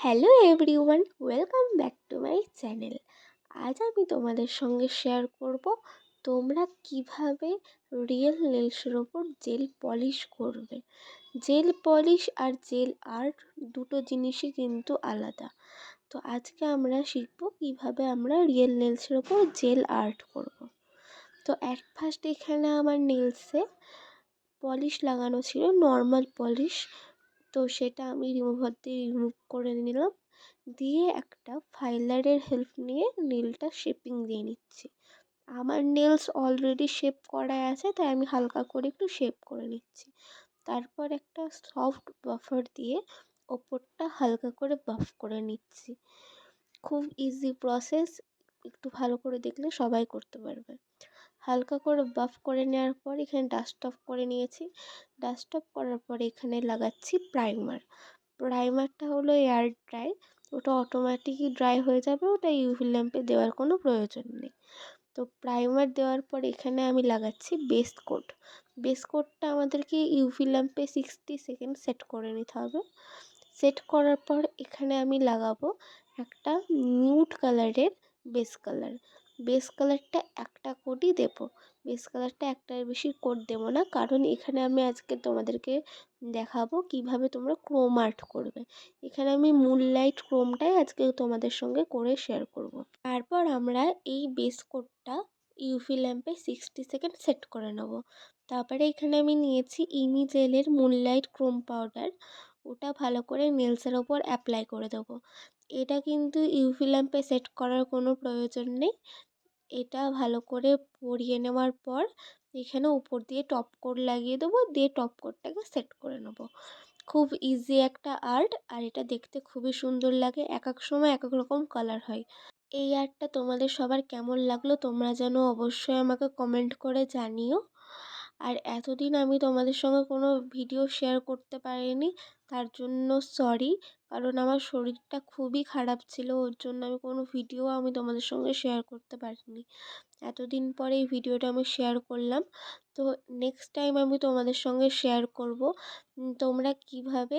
Hello everyone, welcome back to my channel. আজ আমি তোমাদের সঙ্গে শেয়ার করব তোমরা কিভাবে রিয়েল নেলসের ওপর জেল পলিশ করবে। জেল পলিশ আর জেল আর্ট দুটো জিনিসই কিন্তু আলাদা। তো আজকে আমরা শিখব কিভাবে আমরা রিয়েল নেলসের ওপর জেল আর্ট করব। তো অ্যাট ফার্স্ট এখানে আমার নেলসে পলিশ লাগানো ছিল, নর্মাল পলিশ। তো সেটা আমি রিমুভার দিয়ে রিমুভ করে নিলাম, দিয়ে একটা ফাইলারের হেল্প নিয়ে নেলটা শেপিং দিয়ে নিচ্ছি। আমার নেলস অলরেডি শেপ করা আছে, তাই আমি হালকা করে একটু শেপ করে নিচ্ছি। তারপর একটা সফট বাফার দিয়ে ওপরটা হালকা করে বাফ করে নিচ্ছি। খুব ইজি প্রসেস, একটু ভালো করে দেখলে সবাই করতে পারবে। হালকা করে বাফ করে নেওয়ার পর এখানে ডাস্ট অফ করে নিয়েছি। ডাস্ট অফ করার পরে এখানে লাগাচ্ছি প্রাইমার। প্রাইমারটা হলো এয়ার ড্রাই, ওটা অটোমেটিকই ড্রাই হয়ে যাবে, ওটা ইউভি ল্যাম্পে দেওয়ার কোনো প্রয়োজন নেই। তো প্রাইমার দেওয়ার পর এখানে আমি লাগাচ্ছি বেস কোট। বেস কোটটা আমাদেরকে ইউভি ল্যাম্পে 60 সেকেন্ড সেট করে নিতে হবে। সেট করার পর এখানে আমি লাগাবো একটা নিউড কালারের বেস কালার। বেস কালারটা একটা কোটই দেবো, বেস কালারটা একটার বেশি কোট দেবো না, কারণ এখানে আমি আজকে তোমাদেরকে দেখাবো কিভাবে তোমরা ক্রোম আর্ট করবে। এখানে আমি মুনলাইট ক্রোমটাই আজকে তোমাদের সঙ্গে করে শেয়ার করব। তারপর আমরা এই বেস কোটটা ইউভি ল্যাম্পে 60 সেকেন্ড সেট করে নেব। তারপরে এখানে আমি নিয়েছি ইমি জেলের মুনলাইট ক্রোম পাউডার, ওটা ভালো করে নেলসের ওপর অ্যাপ্লাই করে দেবো। এটা কিন্তু ইউভি ল্যাম্পে সেট করার কোনো প্রয়োজন নেই। এটা ভালো করে পরিয়ে নেওয়ার পর এখানে উপর দিয়ে টপ কোট লাগিয়ে দেবো, দিয়ে টপ কোটটাকে সেট করে নেবো। খুব ইজি একটা আর্ট, আর এটা দেখতে খুবই সুন্দর লাগে। এক এক সময় এক এক রকম কালার হয়। এই আর্টটা তোমাদের সবার কেমন লাগলো তোমরা যেন অবশ্যই আমাকে কমেন্ট করে জানিও। আর এতদিন আমি তোমাদের সঙ্গে কোনো ভিডিও শেয়ার করতে পারিনি, তার জন্য সরি, কারণ আমার শরীরটা খুবই খারাপ ছিল, ওর জন্য আমি তোমাদের সঙ্গে শেয়ার করতে পারিনি। এতদিন পরে এই ভিডিওটা আমি শেয়ার করলাম। তো নেক্সট টাইম আমি তোমাদের সঙ্গে শেয়ার করব তোমরা কিভাবে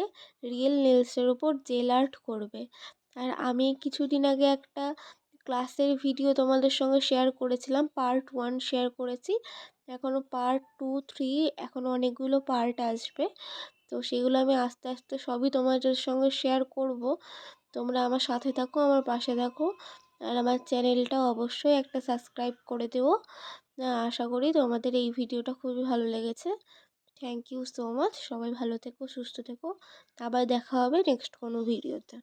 রিয়েল নেলসের ওপর জেল আর্ট করবে। আর আমি কিছুদিন আগে একটা ক্লাসের ভিডিও তোমাদের সঙ্গে শেয়ার করেছিলাম, পার্ট 1 শেয়ার করেছি, এখনও পার্ট 2, 3 এখনও অনেকগুলো পার্ট আসবে। তো সেগুলো আমি আস্তে আস্তে সবই তোমাদের সঙ্গে শেয়ার করব। তোমরা আমার সাথে থাকো, আমার পাশে থাকো, আর আমার চ্যানেলটাও অবশ্যই একটা সাবস্ক্রাইব করে দিও। আশা করি তোমাদের এই ভিডিওটা খুবই ভালো লেগেছে। Thank you so much. সবাই ভালো থেকো, সুস্থ থেকো। আবার দেখা হবে নেক্সট কোনো ভিডিওতে।